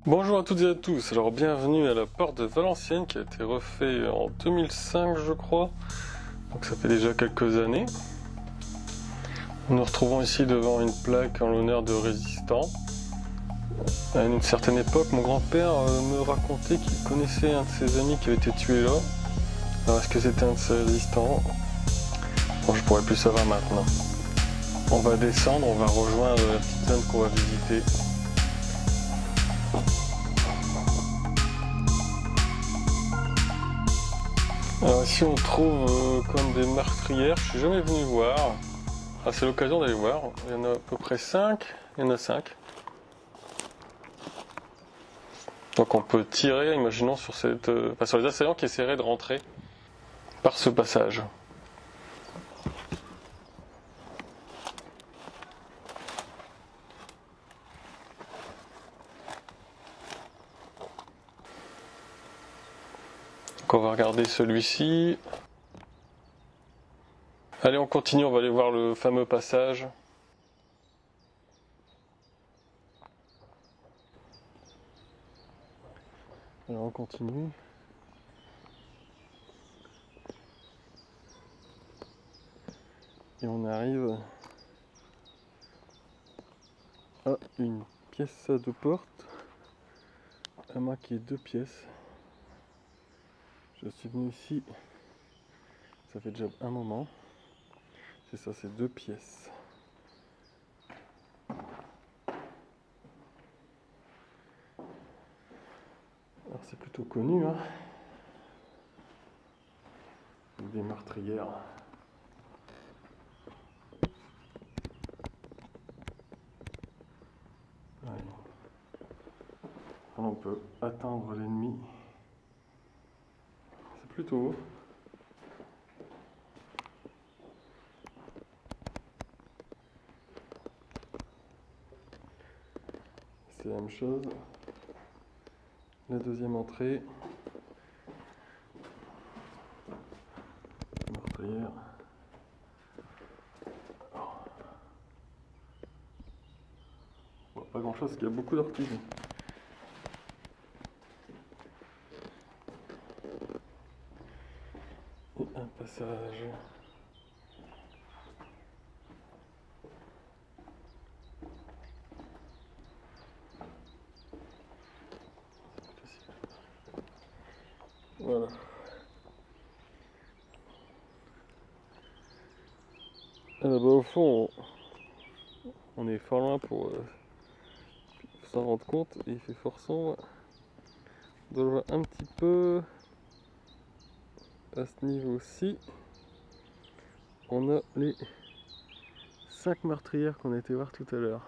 Bonjour à toutes et à tous, alors bienvenue à la porte de Valenciennes qui a été refait en 2005 je crois, donc ça fait déjà quelques années. Nous nous retrouvons ici devant une plaque en l'honneur de résistants. À une certaine époque, mon grand-père me racontait qu'il connaissait un de ses amis qui avait été tué là. Alors est-ce que c'était un de ses résistants? Bon, je pourrais plus savoir maintenant. On va descendre, on va rejoindre la petite zone qu'on va visiter. Alors ici on trouve comme des meurtrières, je suis jamais venu voir. Ah, c'est l'occasion d'aller voir, il y en a à peu près 5, il y en a 5. Donc on peut tirer, imaginons, sur sur les assaillants qui essaieraient de rentrer par ce passage. Donc on va regarder celui-ci. Allez, on continue, on va aller voir le fameux passage. Alors on continue. Et on arrive à une pièce à deux portes. À moi qui est 2 pièces. Je suis venu ici, ça fait déjà un moment. C'est ça, c'est 2 pièces. Alors c'est plutôt connu, hein. Des meurtrières. Allez. On peut atteindre l'ennemi. C'est plutôt haut. C'est la même chose. La deuxième entrée. Meurtrière. Bon, pas grand chose, parce qu'il y a beaucoup d'orties. Et un passage. Voilà. Au fond, on est fort loin pour s'en rendre compte. Et il fait fort sombre. On doit le voir un petit peu à ce niveau-ci. On a les 5 meurtrières qu'on a été voir tout à l'heure.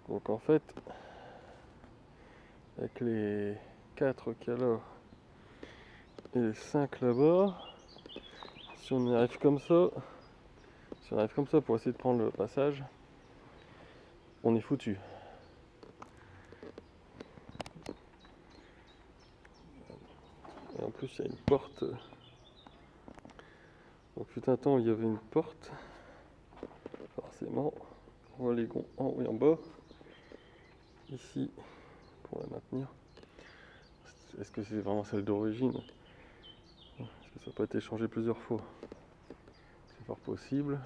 Donc en fait, avec les 4 qu'il y a là et les 5 là-bas, si on arrive comme ça, pour essayer de prendre le passage, on est foutu. Et en plus il y a une porte. Donc fut un temps où il y avait une porte. Forcément, on voit les gonds en haut et en bas. Ici, pour la maintenir. Est-ce que c'est vraiment celle d'origine? Est-ce que ça n'a pas été changé plusieurs fois? C'est fort possible.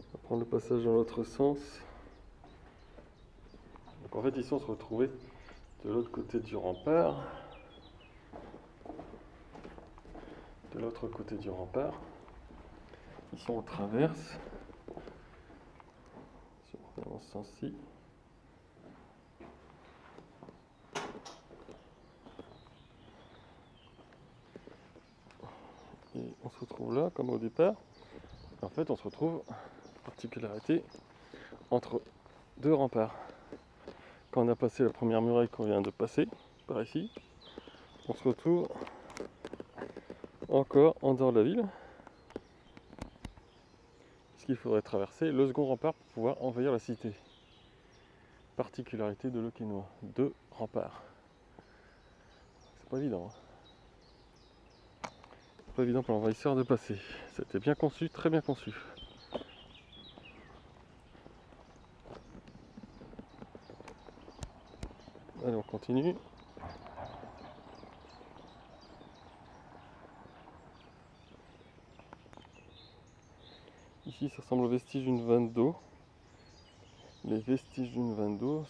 On va prendre le passage dans l'autre sens. Donc en fait ici on se retrouvait de l'autre côté du rempart. De l'autre côté du rempart. Ici on traverse. Si on revient dans ce sens-ci. Et on se retrouve là, comme au départ. En fait, on se retrouve, particularité, entre 2 remparts. Quand on a passé la première muraille qu'on vient de passer, par ici, on se retrouve encore en dehors de la ville. Puisqu'il faudrait traverser le second rempart pour pouvoir envahir la cité. Particularité de l'Okinawa, 2 remparts. C'est pas évident. Pas évident pour l'envahisseur de passer. C'était bien conçu, très bien conçu. Allez, on continue. Ici, ça ressemble aux vestiges d'une vanne d'eau. Les vestiges d'une vanne d'eau,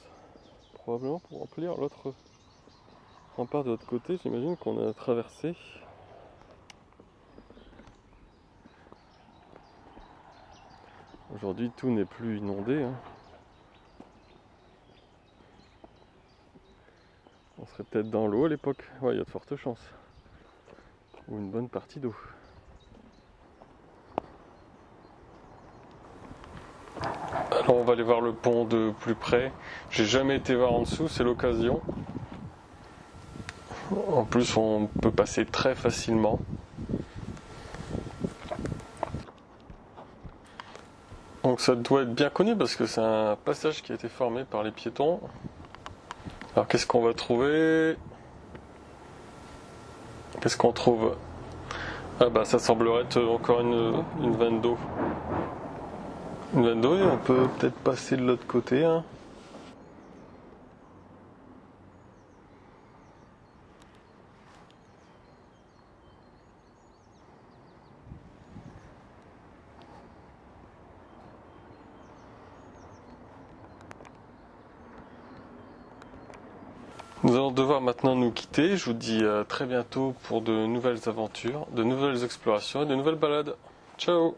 probablement pour remplir l'autre rempart de l'autre côté, j'imagine qu'on a traversé. Aujourd'hui, tout n'est plus inondé. On serait peut-être dans l'eau à l'époque. Ouais, il y a de fortes chances. Ou une bonne partie d'eau. Alors on va aller voir le pont de plus près. J'ai jamais été voir en dessous, c'est l'occasion. En plus, on peut passer très facilement. Donc ça doit être bien connu parce que c'est un passage qui a été formé par les piétons. Alors qu'est-ce qu'on va trouver? Qu'est-ce qu'on trouve? Ah bah ça semblerait être encore une vanne d'eau. Une vanne d'eau et on peut peut-être passer de l'autre côté. Nous allons devoir maintenant nous quitter. Je vous dis à très bientôt pour de nouvelles aventures, de nouvelles explorations et de nouvelles balades. Ciao!